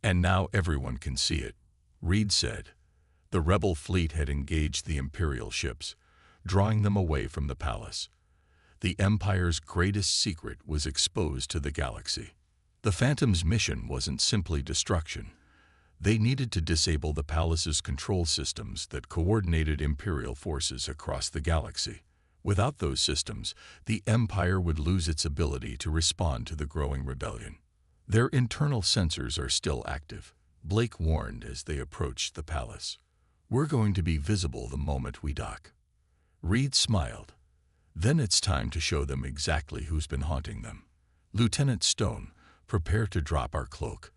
And now everyone can see it, Reed said. The rebel fleet had engaged the Imperial ships, drawing them away from the palace. The Empire's greatest secret was exposed to the galaxy. The Phantom's mission wasn't simply destruction. They needed to disable the palace's control systems that coordinated Imperial forces across the galaxy. Without those systems, the Empire would lose its ability to respond to the growing rebellion. Their internal sensors are still active, Blake warned as they approached the palace. We're going to be visible the moment we dock. Reed smiled. Then it's time to show them exactly who's been haunting them. Lieutenant Stone, prepare to drop our cloak.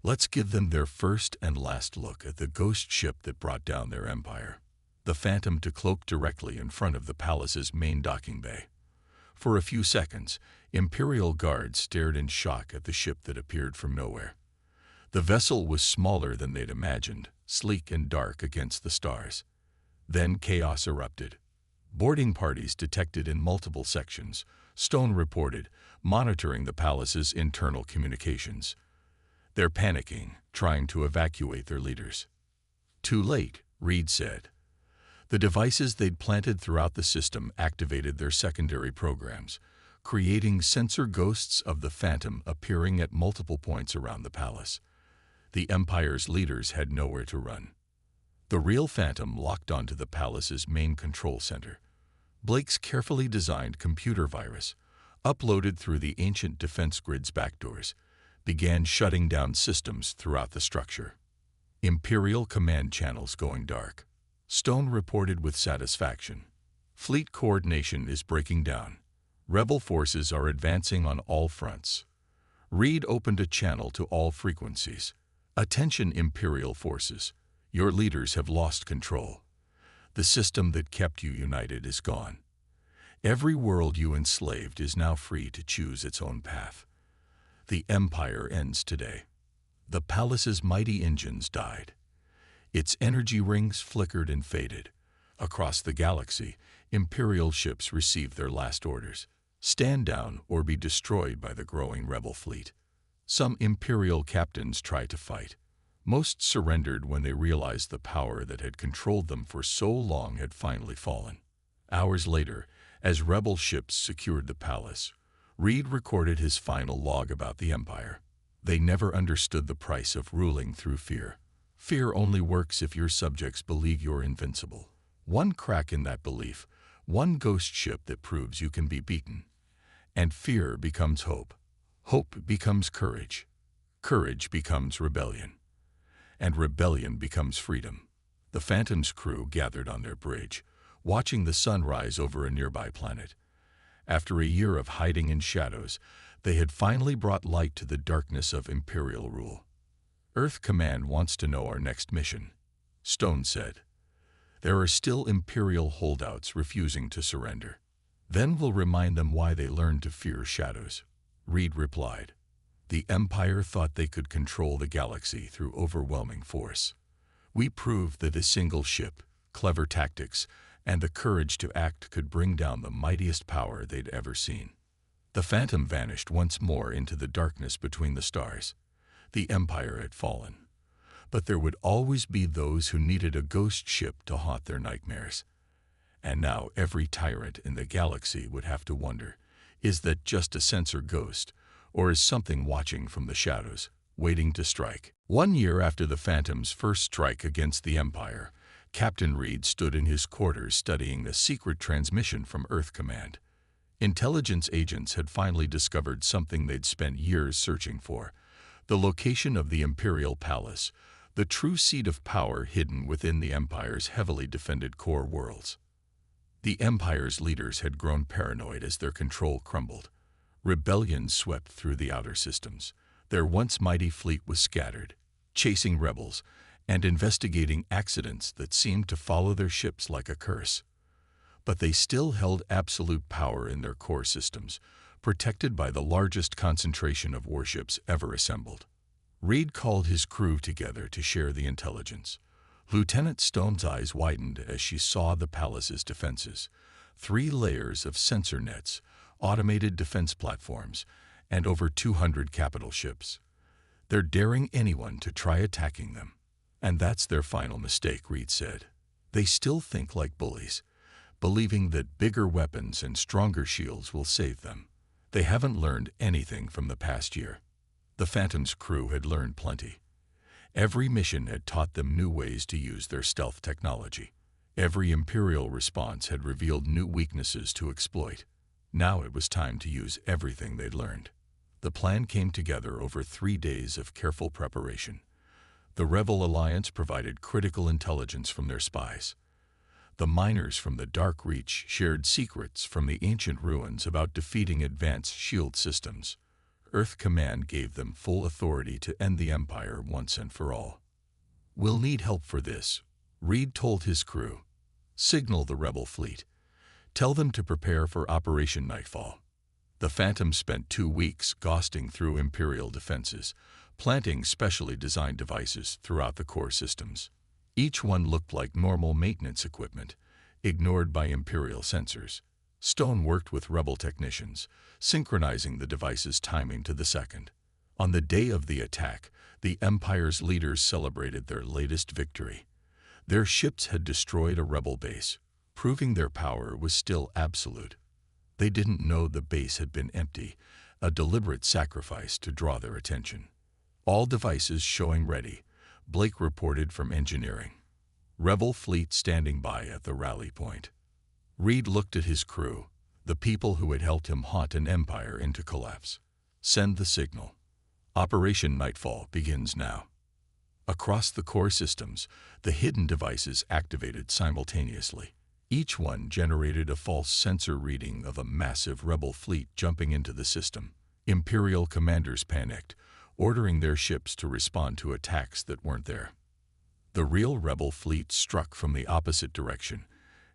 Let's give them their first and last look at the ghost ship that brought down their empire. The Phantom to cloak directly in front of the palace's main docking bay. For a few seconds, Imperial guards stared in shock at the ship that appeared from nowhere. The vessel was smaller than they'd imagined, sleek and dark against the stars. Then chaos erupted. Boarding parties detected in multiple sections, Stone reported, monitoring the palace's internal communications. They're panicking, trying to evacuate their leaders. Too late, Reed said. The devices they'd planted throughout the system activated their secondary programs, creating sensor ghosts of the Phantom appearing at multiple points around the palace. The Empire's leaders had nowhere to run. The real Phantom locked onto the palace's main control center. Blake's carefully designed computer virus, uploaded through the ancient defense grid's backdoors, began shutting down systems throughout the structure. Imperial command channels going dark. Stone reported with satisfaction. Fleet coordination is breaking down. Rebel forces are advancing on all fronts. Reed opened a channel to all frequencies. Attention, Imperial forces. Your leaders have lost control. The system that kept you united is gone. Every world you enslaved is now free to choose its own path. The Empire ends today. The palace's mighty engines died. Its energy rings flickered and faded. Across the galaxy, Imperial ships received their last orders. Stand down or be destroyed by the growing rebel fleet. Some Imperial captains tried to fight. Most surrendered when they realized the power that had controlled them for so long had finally fallen. Hours later, as rebel ships secured the palace, Reed recorded his final log about the Empire. They never understood the price of ruling through fear. Fear only works if your subjects believe you're invincible. One crack in that belief, one ghost ship that proves you can be beaten. And fear becomes hope. Hope becomes courage. Courage becomes rebellion. And rebellion becomes freedom. The Phantom's crew gathered on their bridge, watching the sun rise over a nearby planet. After a year of hiding in shadows, they had finally brought light to the darkness of Imperial rule. Earth Command wants to know our next mission, Stone said. There are still Imperial holdouts refusing to surrender. Then we'll remind them why they learned to fear shadows, Reed replied. The Empire thought they could control the galaxy through overwhelming force. We proved that a single ship, clever tactics, and the courage to act could bring down the mightiest power they'd ever seen. The Phantom vanished once more into the darkness between the stars. The Empire had fallen. But there would always be those who needed a ghost ship to haunt their nightmares. And now every tyrant in the galaxy would have to wonder, is that just a sensor ghost, or is something watching from the shadows, waiting to strike? 1 year after the Phantom's first strike against the Empire, Captain Reed stood in his quarters studying a secret transmission from Earth Command. Intelligence agents had finally discovered something they'd spent years searching for: the location of the Imperial Palace, the true seat of power hidden within the Empire's heavily defended core worlds. The Empire's leaders had grown paranoid as their control crumbled. Rebellion swept through the outer systems. Their once mighty fleet was scattered, chasing rebels and investigating accidents that seemed to follow their ships like a curse. But they still held absolute power in their core systems, protected by the largest concentration of warships ever assembled. Reed called his crew together to share the intelligence. Lieutenant Stone's eyes widened as she saw the palace's defenses: 3 layers of sensor nets, automated defense platforms, and over 200 capital ships. They're daring anyone to try attacking them. And that's their final mistake, Reed said. They still think like bullies, believing that bigger weapons and stronger shields will save them. They haven't learned anything from the past year. The Phantom's crew had learned plenty. Every mission had taught them new ways to use their stealth technology. Every Imperial response had revealed new weaknesses to exploit. Now it was time to use everything they'd learned. The plan came together over 3 days of careful preparation. The Rebel Alliance provided critical intelligence from their spies. The miners from the Dark Reach shared secrets from the ancient ruins about defeating advanced shield systems. Earth Command gave them full authority to end the Empire once and for all. "We'll need help for this," Reed told his crew. "Signal the Rebel fleet. Tell them to prepare for Operation Nightfall." The Phantom spent 2 weeks ghosting through Imperial defenses, planting specially designed devices throughout the core systems. Each one looked like normal maintenance equipment, ignored by Imperial sensors. Stone worked with Rebel technicians, synchronizing the device's timing to the second. On the day of the attack, the Empire's leaders celebrated their latest victory. Their ships had destroyed a Rebel base, proving their power was still absolute. They didn't know the base had been empty, a deliberate sacrifice to draw their attention. "All devices showing ready," Blake reported from engineering. "Rebel fleet standing by at the rally point." Reed looked at his crew, the people who had helped him haunt an empire into collapse. "Send the signal. Operation Nightfall begins now." Across the core systems, the hidden devices activated simultaneously. Each one generated a false sensor reading of a massive Rebel fleet jumping into the system. Imperial commanders panicked, ordering their ships to respond to attacks that weren't there. The real Rebel fleet struck from the opposite direction,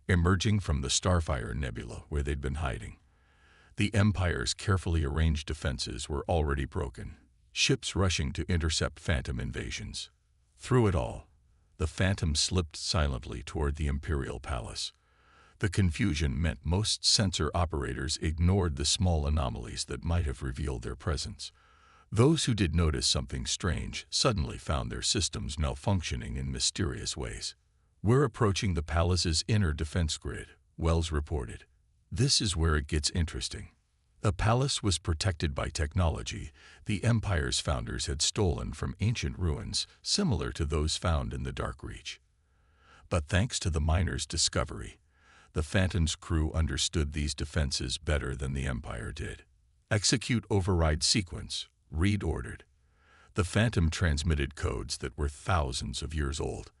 emerging from the Starfire Nebula where they'd been hiding. The Empire's carefully arranged defenses were already broken, ships rushing to intercept Phantom invasions. Through it all, the Phantom slipped silently toward the Imperial Palace. The confusion meant most sensor operators ignored the small anomalies that might have revealed their presence. Those who did notice something strange suddenly found their systems malfunctioning in mysterious ways. "We're approaching the palace's inner defense grid," Wells reported. "This is where it gets interesting." The palace was protected by technology the Empire's founders had stolen from ancient ruins similar to those found in the Dark Reach. But thanks to the miners' discovery, the Phantom's crew understood these defenses better than the Empire did. "Execute override sequence," Reed ordered. The Phantom transmitted codes that were thousands of years old.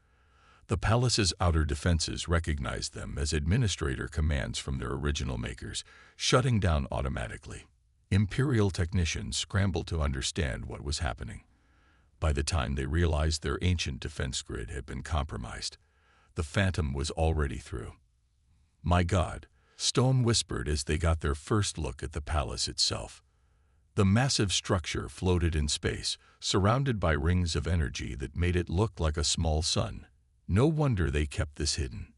The palace's outer defenses recognized them as administrator commands from their original makers, shutting down automatically. Imperial technicians scrambled to understand what was happening. By the time they realized their ancient defense grid had been compromised, the Phantom was already through. "My God," Stone whispered as they got their first look at the palace itself. The massive structure floated in space, surrounded by rings of energy that made it look like a small sun. No wonder they kept this hidden.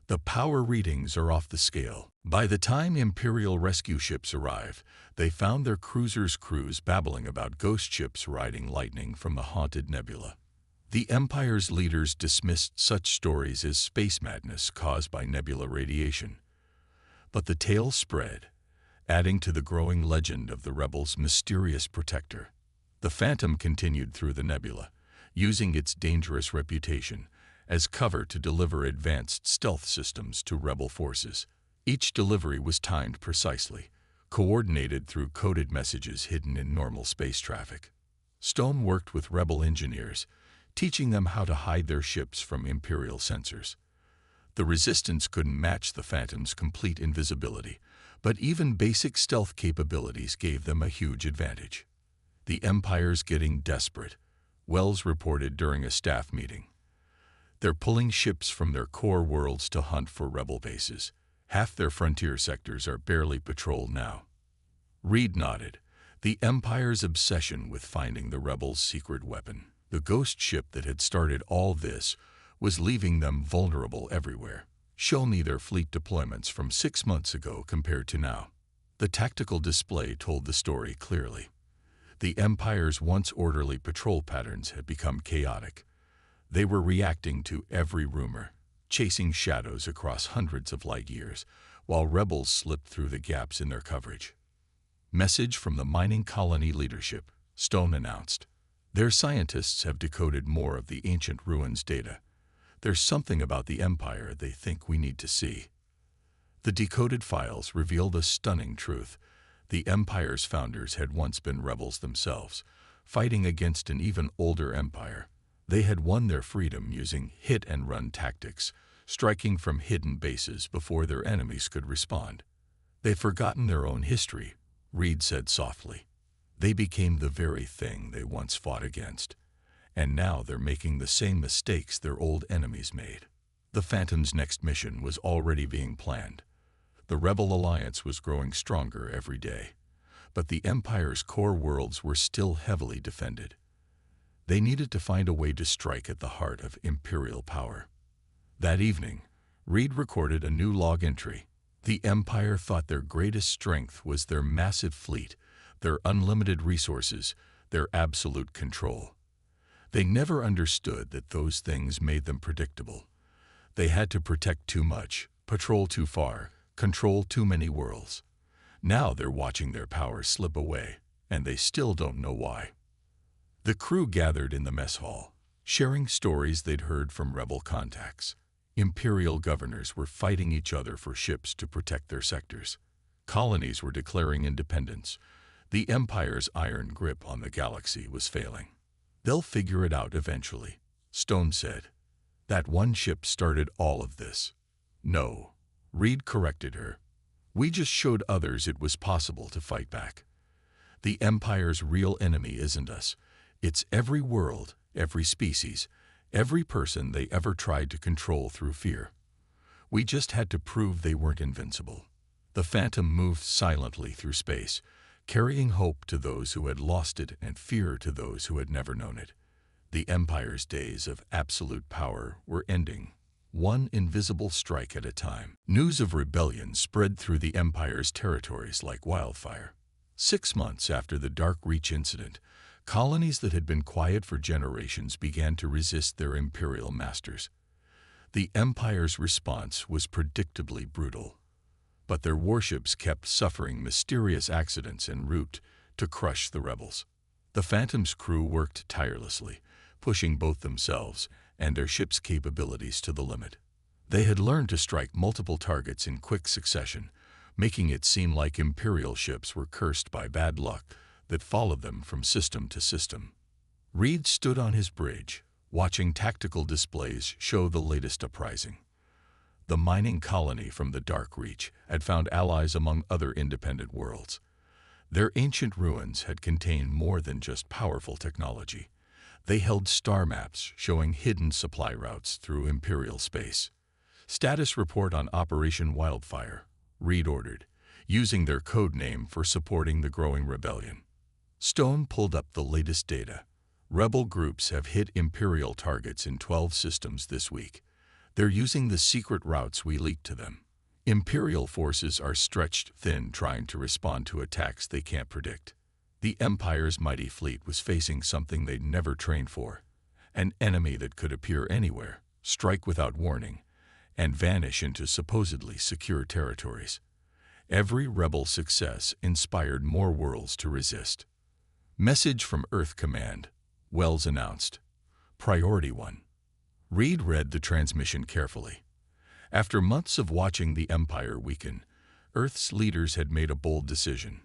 The power readings are off the scale. By the time Imperial rescue ships arrived, they found their cruisers' crews babbling about ghost ships riding lightning from the haunted nebula. The Empire's leaders dismissed such stories as space madness caused by nebula radiation. But the tale spread, adding to the growing legend of the Rebels' mysterious protector. The Phantom continued through the nebula, using its dangerous reputation as cover to deliver advanced stealth systems to Rebel forces. Each delivery was timed precisely, coordinated through coded messages hidden in normal space traffic. Stone worked with Rebel engineers, teaching them how to hide their ships from Imperial sensors. The Resistance couldn't match the Phantom's complete invisibility, but even basic stealth capabilities gave them a huge advantage. "The Empire's getting desperate," Wells reported during a staff meeting. "They're pulling ships from their core worlds to hunt for Rebel bases. Half their frontier sectors are barely patrolled now." Reed nodded. The Empire's obsession with finding the Rebels' secret weapon, the ghost ship that had started all this, was leaving them vulnerable everywhere. "Show me their fleet deployments from 6 months ago compared to now." The tactical display told the story clearly. The Empire's once orderly patrol patterns had become chaotic. They were reacting to every rumor, chasing shadows across hundreds of light years, while rebels slipped through the gaps in their coverage. Message from the mining colony leadership, Stone announced. Their scientists have decoded more of the ancient ruins data. There's something about the Empire they think we need to see. The decoded files revealed a stunning truth. The Empire's founders had once been rebels themselves, fighting against an even older empire. They had won their freedom using hit-and-run tactics, striking from hidden bases before their enemies could respond. They'd forgotten their own history, Reed said softly. They became the very thing they once fought against. And now they're making the same mistakes their old enemies made. The Phantom's next mission was already being planned. The Rebel Alliance was growing stronger every day, but the Empire's core worlds were still heavily defended. They needed to find a way to strike at the heart of Imperial power. That evening, Reed recorded a new log entry. The Empire thought their greatest strength was their massive fleet, their unlimited resources, their absolute control. They never understood that those things made them predictable. They had to protect too much, patrol too far, control too many worlds. Now they're watching their power slip away, and they still don't know why. The crew gathered in the mess hall, sharing stories they'd heard from rebel contacts. Imperial governors were fighting each other for ships to protect their sectors. Colonies were declaring independence. The Empire's iron grip on the galaxy was failing. They'll figure it out eventually, Stone said. That one ship started all of this. No, Reed corrected her. We just showed others it was possible to fight back. The Empire's real enemy isn't us. It's every world, every species, every person they ever tried to control through fear. We just had to prove they weren't invincible. The Phantom moved silently through space, carrying hope to those who had lost it and fear to those who had never known it. The Empire's days of absolute power were ending, one invisible strike at a time. News of rebellion spread through the Empire's territories like wildfire. 6 months after the Dark Reach incident, colonies that had been quiet for generations began to resist their imperial masters. The Empire's response was predictably brutal, but their warships kept suffering mysterious accidents en route to crush the rebels. The Phantom's crew worked tirelessly, pushing both themselves and their ship's capabilities to the limit. They had learned to strike multiple targets in quick succession, making it seem like Imperial ships were cursed by bad luck that followed them from system to system. Reed stood on his bridge, watching tactical displays show the latest uprising. The mining colony from the Dark Reach had found allies among other independent worlds. Their ancient ruins had contained more than just powerful technology. They held star maps showing hidden supply routes through Imperial space. Status report on Operation Wildfire, Reed ordered, using their code name for supporting the growing rebellion. Stone pulled up the latest data. Rebel groups have hit Imperial targets in 12 systems this week. They're using the secret routes we leaked to them. Imperial forces are stretched thin trying to respond to attacks they can't predict. The Empire's mighty fleet was facing something they'd never trained for, an enemy that could appear anywhere, strike without warning, and vanish into supposedly secure territories. Every rebel success inspired more worlds to resist. Message from Earth Command, Wells announced. Priority 1. Reed read the transmission carefully. After months of watching the Empire weaken, Earth's leaders had made a bold decision.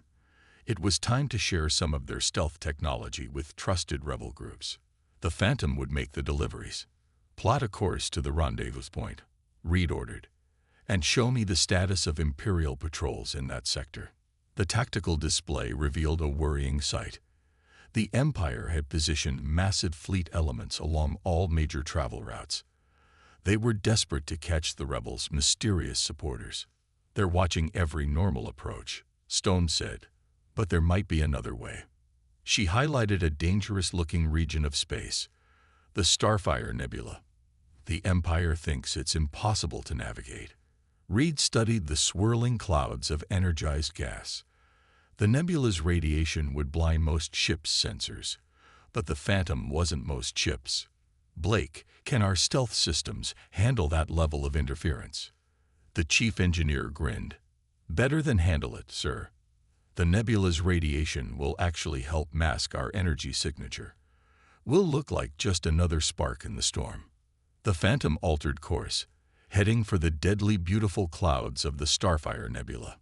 It was time to share some of their stealth technology with trusted rebel groups. The Phantom would make the deliveries. Plot a course to the rendezvous point, Reed ordered, and show me the status of Imperial patrols in that sector. The tactical display revealed a worrying sight. The Empire had positioned massive fleet elements along all major travel routes. They were desperate to catch the rebels' mysterious supporters. They're watching every normal approach, Stone said, but there might be another way. She highlighted a dangerous-looking region of space, the Starfire Nebula. The Empire thinks it's impossible to navigate. Reed studied the swirling clouds of energized gas. The nebula's radiation would blind most ships' sensors, but the Phantom wasn't most ships. "Blake, can our stealth systems handle that level of interference?" The chief engineer grinned. "Better than handle it, sir. The nebula's radiation will actually help mask our energy signature. We'll look like just another spark in the storm." The Phantom altered course, heading for the deadly beautiful clouds of the Starfire Nebula.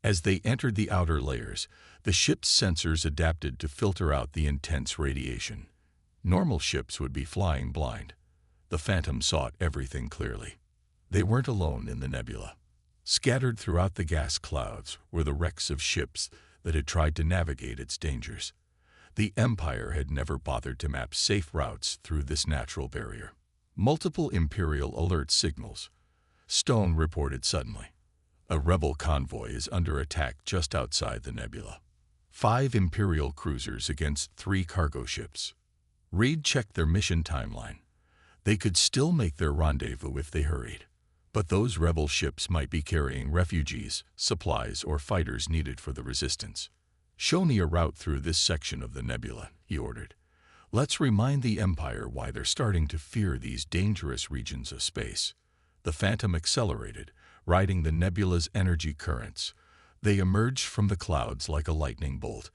As they entered the outer layers, the ship's sensors adapted to filter out the intense radiation. Normal ships would be flying blind. The Phantom saw everything clearly. They weren't alone in the nebula. Scattered throughout the gas clouds were the wrecks of ships that had tried to navigate its dangers. The Empire had never bothered to map safe routes through this natural barrier. Multiple Imperial alert signals. Stone reported suddenly. "A rebel convoy is under attack just outside the nebula. 5 Imperial cruisers against 3 cargo ships." Reed checked their mission timeline. They could still make their rendezvous if they hurried. But those rebel ships might be carrying refugees, supplies, or fighters needed for the resistance. "Show me a route through this section of the nebula," he ordered. "Let's remind the Empire why they're starting to fear these dangerous regions of space." The Phantom accelerated, riding the nebula's energy currents. They emerged from the clouds like a lightning bolt,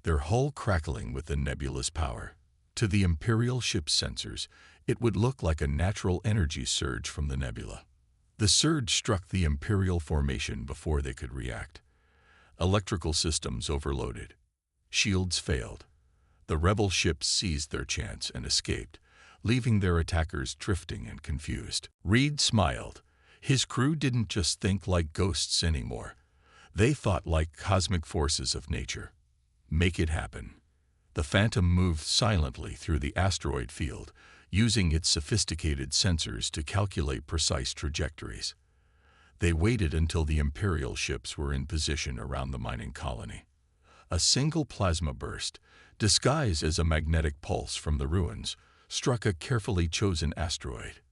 their hull crackling with the nebula's power. To the Imperial ship's sensors, it would look like a natural energy surge from the nebula. The surge struck the Imperial formation before they could react. Electrical systems overloaded. Shields failed. The rebel ships seized their chance and escaped, leaving their attackers drifting and confused. Reed smiled. His crew didn't just think like ghosts anymore. They thought like cosmic forces of nature. Make it happen. The Phantom moved silently through the asteroid field, using its sophisticated sensors to calculate precise trajectories. They waited until the Imperial ships were in position around the mining colony. A single plasma burst, disguised as a magnetic pulse from the ruins, struck a carefully chosen asteroid.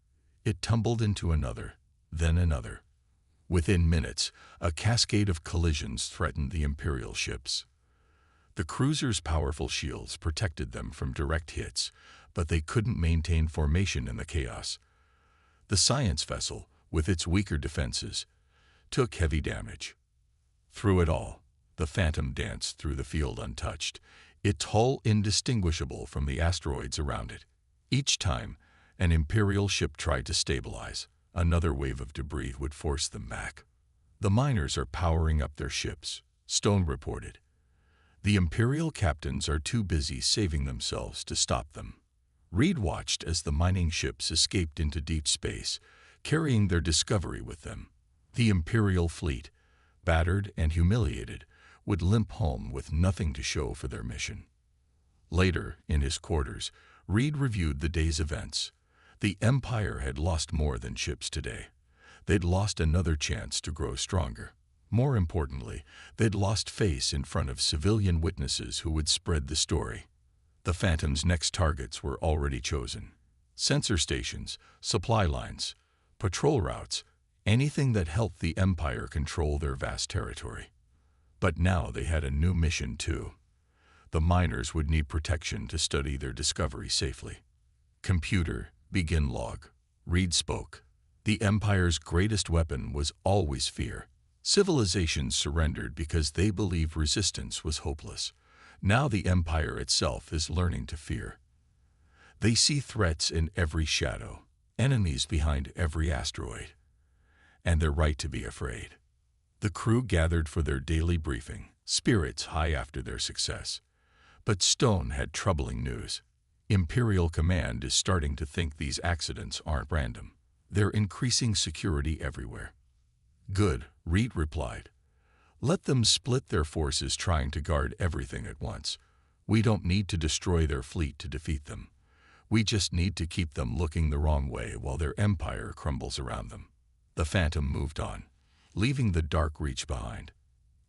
It tumbled into another, then another. Within minutes, a cascade of collisions threatened the Imperial ships. The cruisers' powerful shields protected them from direct hits, but they couldn't maintain formation in the chaos. The science vessel, with its weaker defenses, took heavy damage. Through it all, the Phantom danced through the field untouched, its hull indistinguishable from the asteroids around it. Each time an Imperial ship tried to stabilize, another wave of debris would force them back. "The miners are powering up their ships," Stone reported. "The Imperial captains are too busy saving themselves to stop them." Reed watched as the mining ships escaped into deep space, carrying their discovery with them. The Imperial fleet, battered and humiliated, would limp home with nothing to show for their mission. Later, in his quarters, Reed reviewed the day's events. The Empire had lost more than ships today. They'd lost another chance to grow stronger. More importantly, they'd lost face in front of civilian witnesses who would spread the story. The Phantom's next targets were already chosen. Sensor stations, supply lines, patrol routes, anything that helped the Empire control their vast territory. But now they had a new mission too. The miners would need protection to study their discovery safely. "Computer, begin log." Reed spoke. The Empire's greatest weapon was always fear. Civilizations surrendered because they believed resistance was hopeless. Now the Empire itself is learning to fear. They see threats in every shadow, enemies behind every asteroid. And they're right to be afraid. The crew gathered for their daily briefing, spirits high after their success. But Stone had troubling news. Imperial Command is starting to think these accidents aren't random. They're increasing security everywhere. "Good," Reed replied. "Let them split their forces trying to guard everything at once. We don't need to destroy their fleet to defeat them. We just need to keep them looking the wrong way while their empire crumbles around them." The Phantom moved on, leaving the Dark Reach behind.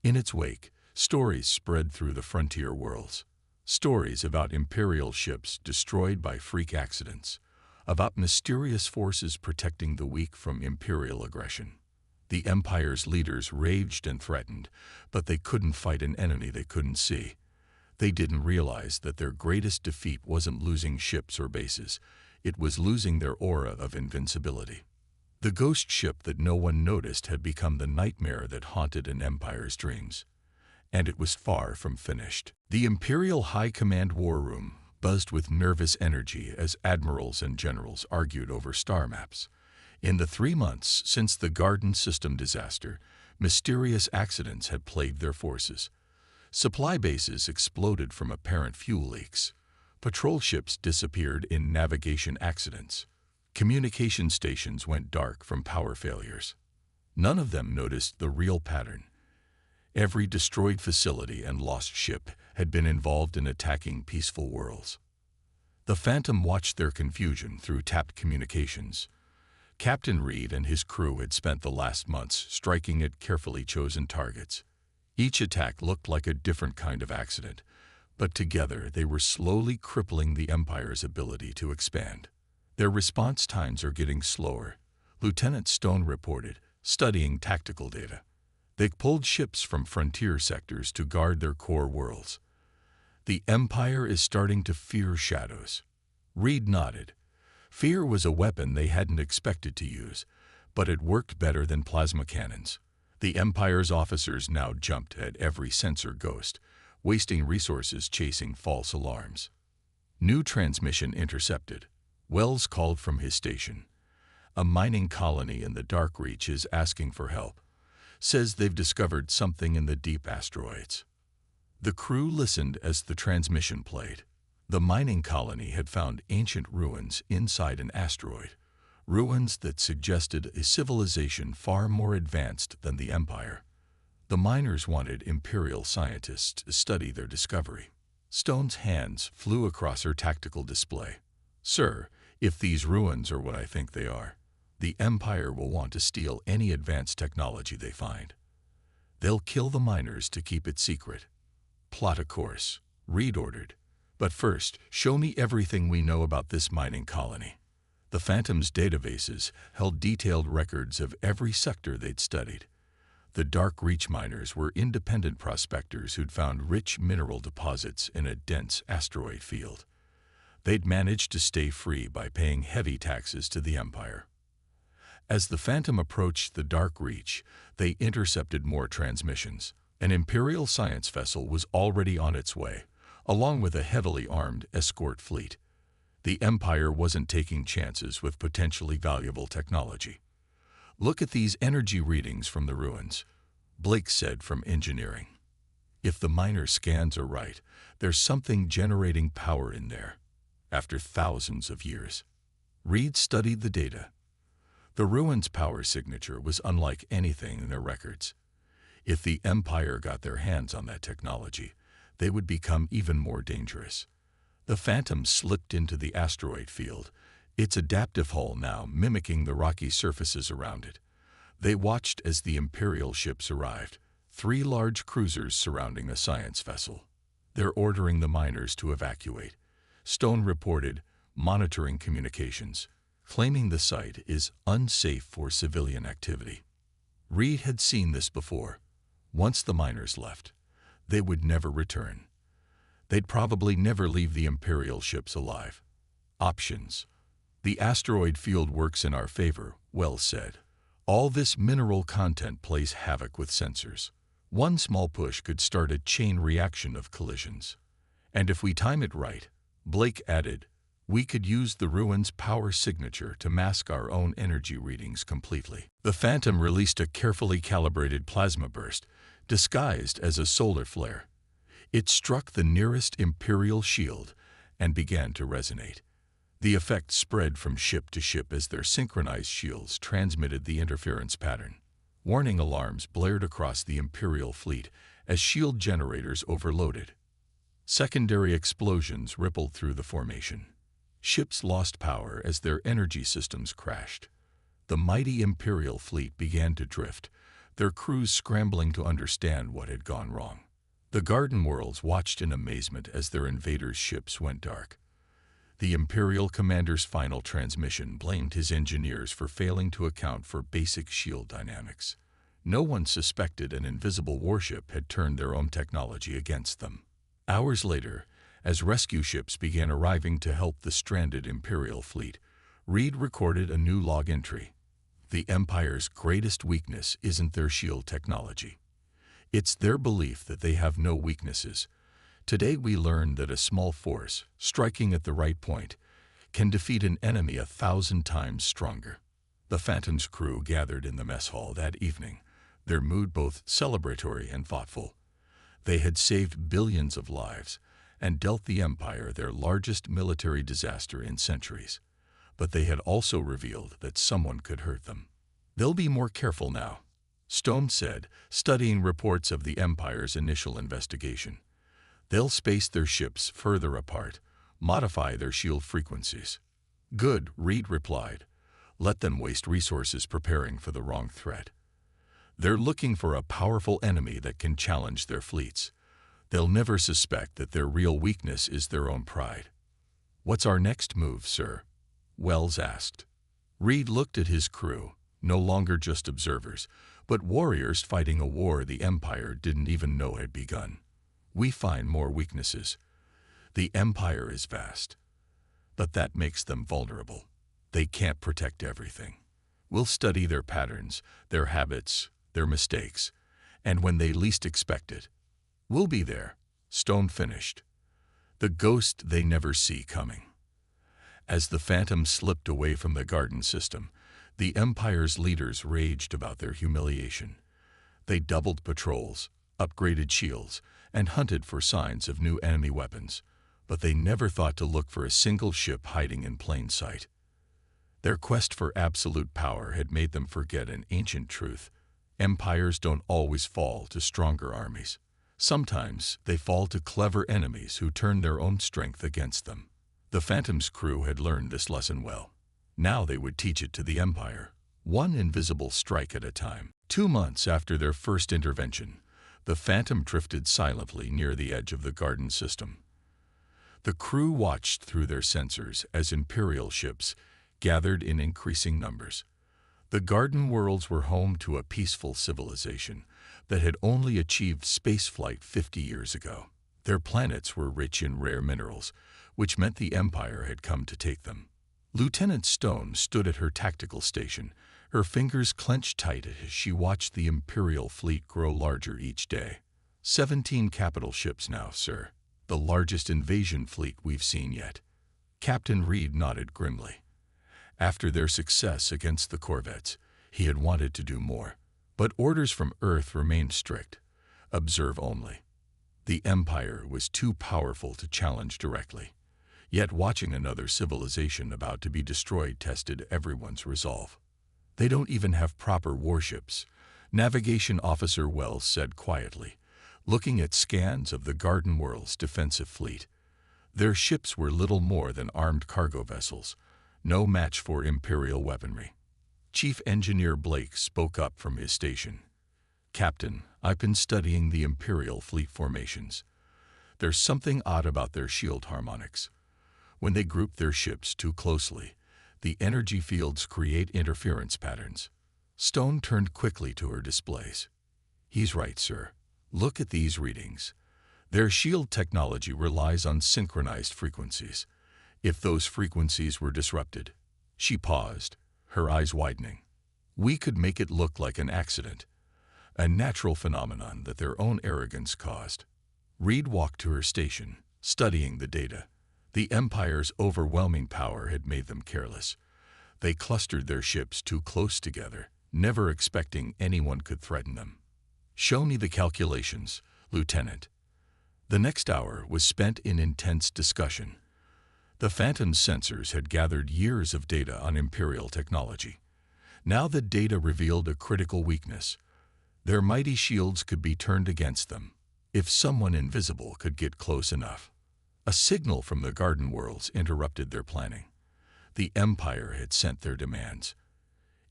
In its wake, stories spread through the frontier worlds. Stories about Imperial ships destroyed by freak accidents, about mysterious forces protecting the weak from Imperial aggression. The Empire's leaders raged and threatened, but they couldn't fight an enemy they couldn't see. They didn't realize that their greatest defeat wasn't losing ships or bases. It was losing their aura of invincibility. The ghost ship that no one noticed had become the nightmare that haunted an Empire's dreams. And it was far from finished. The Imperial High Command war room buzzed with nervous energy as admirals and generals argued over star maps. In the 3 months since the Garden System disaster, mysterious accidents had plagued their forces. Supply bases exploded from apparent fuel leaks. Patrol ships disappeared in navigation accidents. Communication stations went dark from power failures. None of them noticed the real pattern. Every destroyed facility and lost ship had been involved in attacking peaceful worlds. The Phantom watched their confusion through tapped communications. Captain Reed and his crew had spent the last months striking at carefully chosen targets. Each attack looked like a different kind of accident, but together they were slowly crippling the Empire's ability to expand. Their response times are getting slower, Lieutenant Stone reported, studying tactical data. They pulled ships from frontier sectors to guard their core worlds. The Empire is starting to fear shadows. Reed nodded. Fear was a weapon they hadn't expected to use, but it worked better than plasma cannons. The Empire's officers now jumped at every sensor ghost, wasting resources chasing false alarms. New transmission intercepted. Wells called from his station. A mining colony in the Dark Reach is asking for help. Says they've discovered something in the deep asteroids. The crew listened as the transmission played. The mining colony had found ancient ruins inside an asteroid, ruins that suggested a civilization far more advanced than the Empire. The miners wanted Imperial scientists to study their discovery. Stone's hands flew across her tactical display. Sir, if these ruins are what I think they are, the Empire will want to steal any advanced technology they find. They'll kill the miners to keep it secret. Plot a course, Reed ordered. But first, show me everything we know about this mining colony. The Phantom's databases held detailed records of every sector they'd studied. The Dark Reach miners were independent prospectors who'd found rich mineral deposits in a dense asteroid field. They'd managed to stay free by paying heavy taxes to the Empire. As the Phantom approached the Dark Reach, they intercepted more transmissions. An Imperial science vessel was already on its way, along with a heavily armed escort fleet. The Empire wasn't taking chances with potentially valuable technology. Look at these energy readings from the ruins, Blake said from engineering. If the miner scans are right, there's something generating power in there, after thousands of years. Reed studied the data. The ruins' power signature was unlike anything in their records. If the Empire got their hands on that technology, they would become even more dangerous. The Phantom slipped into the asteroid field, its adaptive hull now mimicking the rocky surfaces around it. They watched as the Imperial ships arrived, 3 large cruisers surrounding a science vessel. They're ordering the miners to evacuate, Stone reported, monitoring communications, claiming the site is unsafe for civilian activity. Reed had seen this before. Once the miners left, they would never return. They'd probably never leave the Imperial ships alive. Options. The asteroid field works in our favor, Wells said. All this mineral content plays havoc with sensors. One small push could start a chain reaction of collisions. And if we time it right, Blake added, we could use the ruins' power signature to mask our own energy readings completely. The Phantom released a carefully calibrated plasma burst, disguised as a solar flare. It struck the nearest Imperial shield and began to resonate. The effect spread from ship to ship as their synchronized shields transmitted the interference pattern. Warning alarms blared across the Imperial fleet as shield generators overloaded. Secondary explosions rippled through the formation. Ships lost power as their energy systems crashed. The mighty Imperial fleet began to drift, their crews scrambling to understand what had gone wrong. The Garden Worlds watched in amazement as their invaders' ships went dark. The Imperial commander's final transmission blamed his engineers for failing to account for basic shield dynamics. No one suspected an invisible warship had turned their own technology against them. Hours later, as rescue ships began arriving to help the stranded Imperial fleet, Reed recorded a new log entry. The Empire's greatest weakness isn't their shield technology. It's their belief that they have no weaknesses. Today we learned that a small force, striking at the right point, can defeat an enemy 1,000 times stronger. The Phantom's crew gathered in the mess hall that evening, their mood both celebratory and thoughtful. They had saved billions of lives and dealt the Empire their largest military disaster in centuries. But they had also revealed that someone could hurt them. "They'll be more careful now," Stone said, studying reports of the Empire's initial investigation. "They'll space their ships further apart, modify their shield frequencies." "Good," Reed replied. "Let them waste resources preparing for the wrong threat. They're looking for a powerful enemy that can challenge their fleets. They'll never suspect that their real weakness is their own pride." "What's our next move, sir?" Wells asked. Reed looked at his crew, no longer just observers, but warriors fighting a war the Empire didn't even know had begun. "We find more weaknesses. The Empire is vast, but that makes them vulnerable. They can't protect everything. We'll study their patterns, their habits, their mistakes, and when they least expect it, we'll be there," Stone finished. "The ghost they never see coming." As the Phantom slipped away from the garden system, the Empire's leaders raged about their humiliation. They doubled patrols, upgraded shields, and hunted for signs of new enemy weapons, but they never thought to look for a single ship hiding in plain sight. Their quest for absolute power had made them forget an ancient truth. Empires don't always fall to stronger armies. Sometimes they fall to clever enemies who turn their own strength against them. The Phantom's crew had learned this lesson well. Now they would teach it to the Empire, one invisible strike at a time. 2 months after their first intervention, the Phantom drifted silently near the edge of the garden system. The crew watched through their sensors as Imperial ships gathered in increasing numbers. The garden worlds were home to a peaceful civilization that had only achieved spaceflight 50 years ago. Their planets were rich in rare minerals, which meant the Empire had come to take them. Lieutenant Stone stood at her tactical station, her fingers clenched tight as she watched the Imperial fleet grow larger each day. 17 capital ships now, sir. The largest invasion fleet we've seen yet. Captain Reed nodded grimly. After their success against the corvettes, he had wanted to do more. But orders from Earth remained strict. Observe only. The Empire was too powerful to challenge directly. Yet watching another civilization about to be destroyed tested everyone's resolve. "They don't even have proper warships," Navigation Officer Wells said quietly, looking at scans of the Garden World's defensive fleet. Their ships were little more than armed cargo vessels, no match for Imperial weaponry. Chief Engineer Blake spoke up from his station. "Captain, I've been studying the Imperial fleet formations. There's something odd about their shield harmonics. When they group their ships too closely, the energy fields create interference patterns." Stone turned quickly to her displays. "He's right, sir. Look at these readings. Their shield technology relies on synchronized frequencies. If those frequencies were disrupted..." She paused, her eyes widening. "We could make it look like an accident, a natural phenomenon that their own arrogance caused." Reed walked to her station, studying the data. The Empire's overwhelming power had made them careless. They clustered their ships too close together, never expecting anyone could threaten them. "Show me the calculations, Lieutenant." The next hour was spent in intense discussion. The Phantom's sensors had gathered years of data on Imperial technology. Now the data revealed a critical weakness. Their mighty shields could be turned against them, if someone invisible could get close enough. A signal from the Garden Worlds interrupted their planning. The Empire had sent their demands.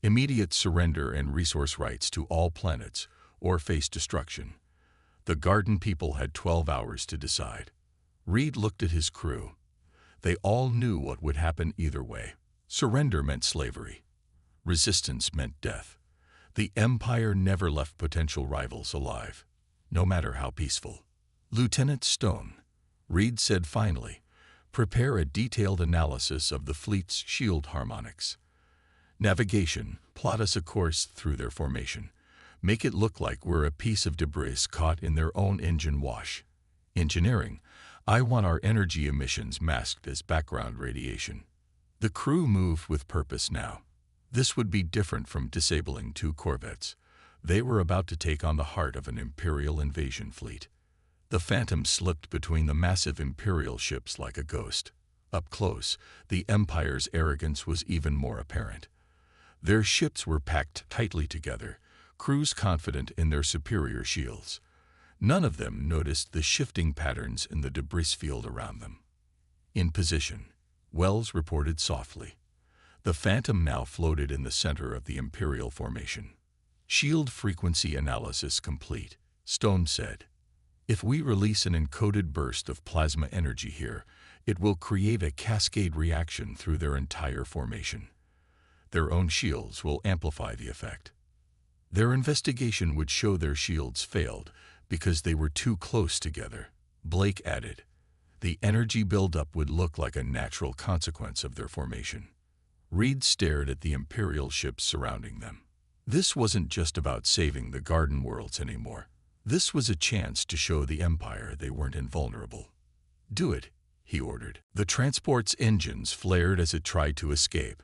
Immediate surrender and resource rights to all planets, or face destruction. The Garden people had 12 hours to decide. Reed looked at his crew. They all knew what would happen either way. Surrender meant slavery. Resistance meant death. The Empire never left potential rivals alive, no matter how peaceful. Lieutenant Stone, Reed said finally, prepare a detailed analysis of the fleet's shield harmonics. Navigation, plot us a course through their formation. Make it look like we're a piece of debris caught in their own engine wash. Engineering, I want our energy emissions masked as background radiation. The crew moved with purpose now. This would be different from disabling 2 corvettes. They were about to take on the heart of an Imperial invasion fleet. The Phantom slipped between the massive Imperial ships like a ghost. Up close, the Empire's arrogance was even more apparent. Their ships were packed tightly together, crews confident in their superior shields. None of them noticed the shifting patterns in the debris field around them. In position, Wells reported softly. The Phantom now floated in the center of the Imperial formation. Shield frequency analysis complete, Stone said. If we release an encoded burst of plasma energy here, it will create a cascade reaction through their entire formation. Their own shields will amplify the effect. Their investigation would show their shields failed because they were too close together, Blake added. The energy buildup would look like a natural consequence of their formation. Reed stared at the Imperial ships surrounding them. This wasn't just about saving the Garden Worlds anymore. This was a chance to show the Empire they weren't invulnerable. Do it, he ordered. The transport's engines flared as it tried to escape.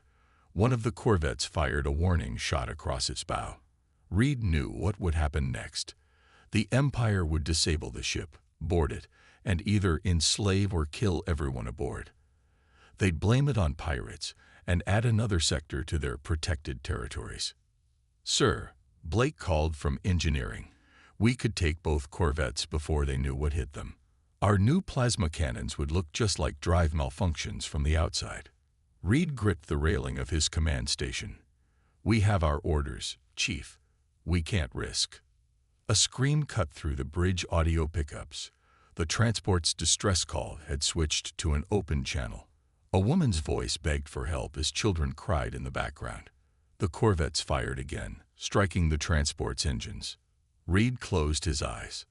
One of the corvettes fired a warning shot across its bow. Reed knew what would happen next. The Empire would disable the ship, board it, and either enslave or kill everyone aboard. They'd blame it on pirates and add another sector to their protected territories. Sir, Blake called from engineering. We could take both corvettes before they knew what hit them. Our new plasma cannons would look just like drive malfunctions from the outside. Reed gripped the railing of his command station. We have our orders, Chief. We can't risk. A scream cut through the bridge audio pickups. The transport's distress call had switched to an open channel. A woman's voice begged for help as children cried in the background. The corvettes fired again, striking the transport's engines. Reed closed his eyes.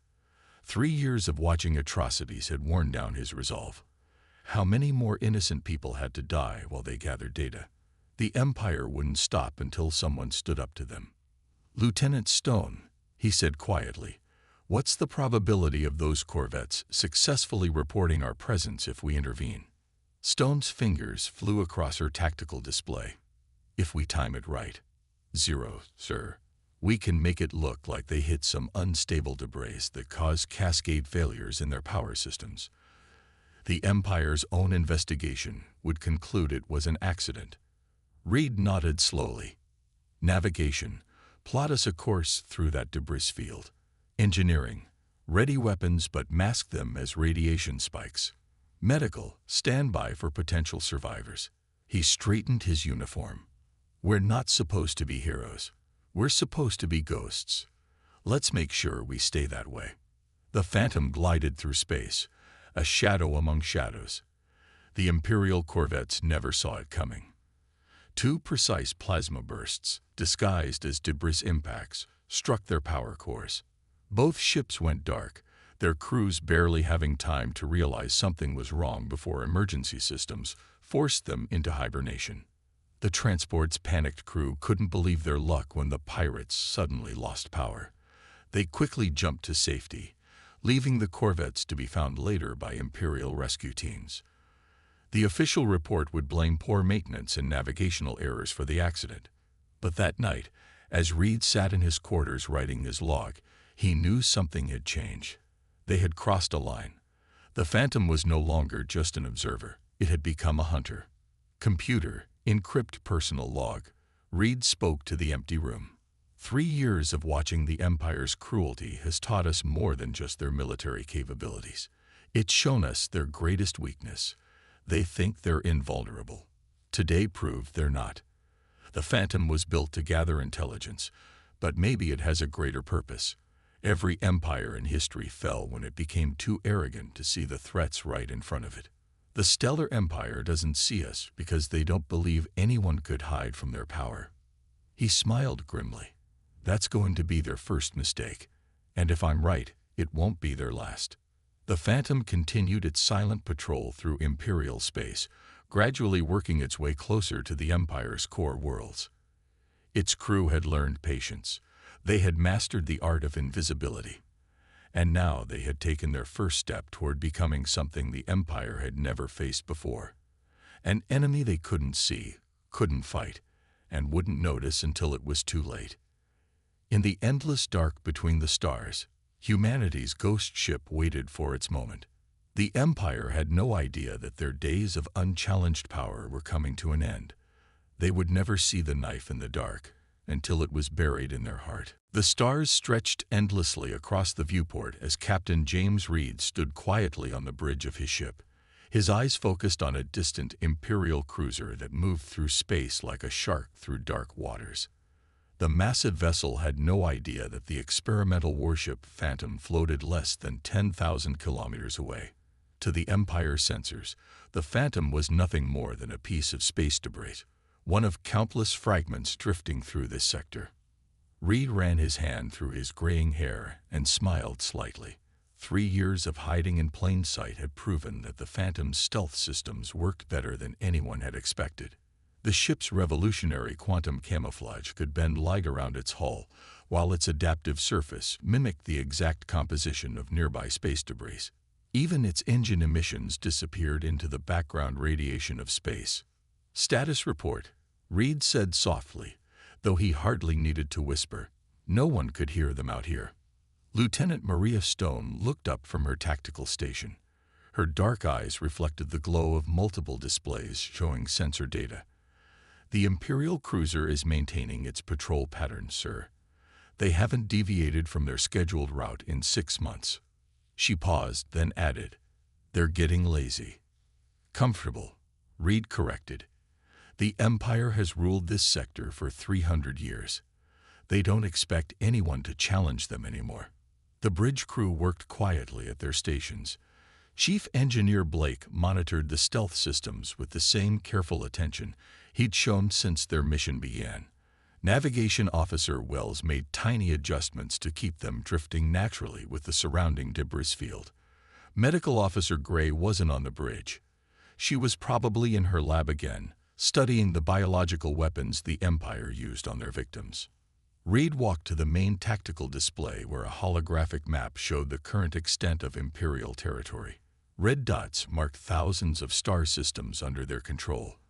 3 years of watching atrocities had worn down his resolve. How many more innocent people had to die while they gathered data? The Empire wouldn't stop until someone stood up to them. Lieutenant Stone, he said quietly, what's the probability of those corvettes successfully reporting our presence if we intervene? Stone's fingers flew across her tactical display. If we time it right. 0, sir. We can make it look like they hit some unstable debris that caused cascade failures in their power systems. The Empire's own investigation would conclude it was an accident. Reed nodded slowly. Navigation. Plot us a course through that debris field. Engineering. Ready weapons but mask them as radiation spikes. Medical. Stand by for potential survivors. He straightened his uniform. We're not supposed to be heroes. We're supposed to be ghosts. Let's make sure we stay that way. The Phantom glided through space, a shadow among shadows. The Imperial corvettes never saw it coming. 2 precise plasma bursts, disguised as debris impacts, struck their power cores. Both ships went dark, their crews barely having time to realize something was wrong before emergency systems forced them into hibernation. The transport's panicked crew couldn't believe their luck when the pirates suddenly lost power. They quickly jumped to safety, leaving the corvettes to be found later by Imperial rescue teams. The official report would blame poor maintenance and navigational errors for the accident. But that night, as Reed sat in his quarters writing his log, he knew something had changed. They had crossed a line. The Phantom was no longer just an observer. It had become a hunter. Computer, encrypt personal log. Reed spoke to the empty room. 3 years of watching the Empire's cruelty has taught us more than just their military capabilities. It's shown us their greatest weakness. They think they're invulnerable. Today proved they're not. The Phantom was built to gather intelligence, but maybe it has a greater purpose. Every empire in history fell when it became too arrogant to see the threats right in front of it. The Stellar Empire doesn't see us because they don't believe anyone could hide from their power. He smiled grimly. That's going to be their first mistake. And if I'm right, it won't be their last. The Phantom continued its silent patrol through Imperial space, gradually working its way closer to the Empire's core worlds. Its crew had learned patience. They had mastered the art of invisibility. And now they had taken their first step toward becoming something the Empire had never faced before. An enemy they couldn't see, couldn't fight, and wouldn't notice until it was too late. In the endless dark between the stars, humanity's ghost ship waited for its moment. The Empire had no idea that their days of unchallenged power were coming to an end. They would never see the knife in the dark until it was buried in their heart. The stars stretched endlessly across the viewport as Captain James Reed stood quietly on the bridge of his ship, his eyes focused on a distant Imperial cruiser that moved through space like a shark through dark waters. The massive vessel had no idea that the experimental warship Phantom floated less than 10,000 kilometers away. To the Empire sensors, the Phantom was nothing more than a piece of space debris, one of countless fragments drifting through this sector. Reed ran his hand through his graying hair and smiled slightly. 3 years of hiding in plain sight had proven that the Phantom's stealth systems worked better than anyone had expected. The ship's revolutionary quantum camouflage could bend light around its hull, while its adaptive surface mimicked the exact composition of nearby space debris. Even its engine emissions disappeared into the background radiation of space. "Status report," Reed said softly, though he hardly needed to whisper. No one could hear them out here. Lieutenant Maria Stone looked up from her tactical station. Her dark eyes reflected the glow of multiple displays showing sensor data. "The Imperial cruiser is maintaining its patrol pattern, sir. They haven't deviated from their scheduled route in 6 months." She paused, then added, "They're getting lazy." "Comfortable," Reed corrected. "The Empire has ruled this sector for 300 years. They don't expect anyone to challenge them anymore." The bridge crew worked quietly at their stations. Chief Engineer Blake monitored the stealth systems with the same careful attention he'd shown since their mission began. Navigation Officer Wells made tiny adjustments to keep them drifting naturally with the surrounding debris field. Medical Officer Gray wasn't on the bridge. She was probably in her lab again, studying the biological weapons the Empire used on their victims. Reed walked to the main tactical display where a holographic map showed the current extent of Imperial territory. Red dots marked thousands of star systems under their control.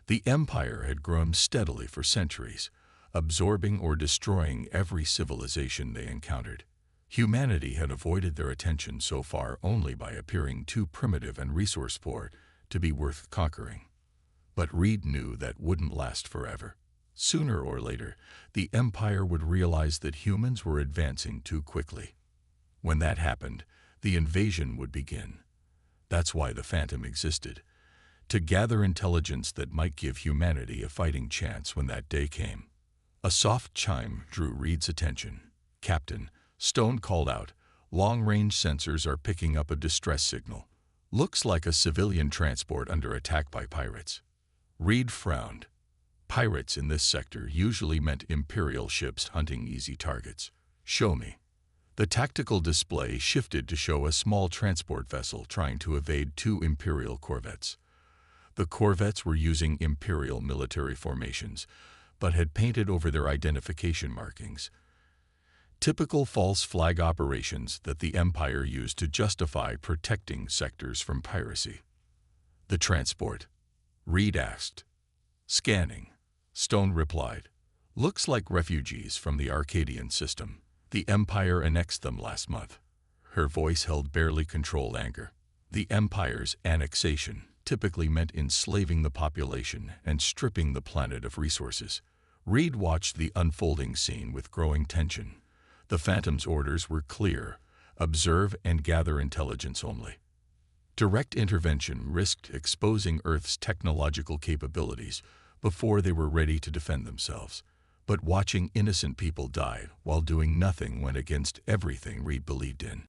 The Empire had grown steadily for centuries, absorbing or destroying every civilization they encountered. Humanity had avoided their attention so far only by appearing too primitive and resource-poor to be worth conquering. But Reed knew that wouldn't last forever. Sooner or later, the Empire would realize that humans were advancing too quickly. When that happened, the invasion would begin. That's why the Phantom existed, to gather intelligence that might give humanity a fighting chance when that day came. A soft chime drew Reed's attention. "Captain," Stone called out, "long-range sensors are picking up a distress signal. Looks like a civilian transport under attack by pirates." Reed frowned. Pirates in this sector usually meant Imperial ships hunting easy targets. "Show me." The tactical display shifted to show a small transport vessel trying to evade 2 Imperial corvettes. The corvettes were using Imperial military formations, but had painted over their identification markings. Typical false flag operations that the Empire used to justify protecting sectors from piracy. "The transport?" Reed asked. "Scanning," Stone replied. "Looks like refugees from the Arcadian system. The Empire annexed them last month." Her voice held barely controlled anger. The Empire's annexation typically meant enslaving the population and stripping the planet of resources. Reed watched the unfolding scene with growing tension. The Phantom's orders were clear: observe and gather intelligence only. Direct intervention risked exposing Earth's technological capabilities before they were ready to defend themselves. But watching innocent people die while doing nothing went against everything Reed believed in.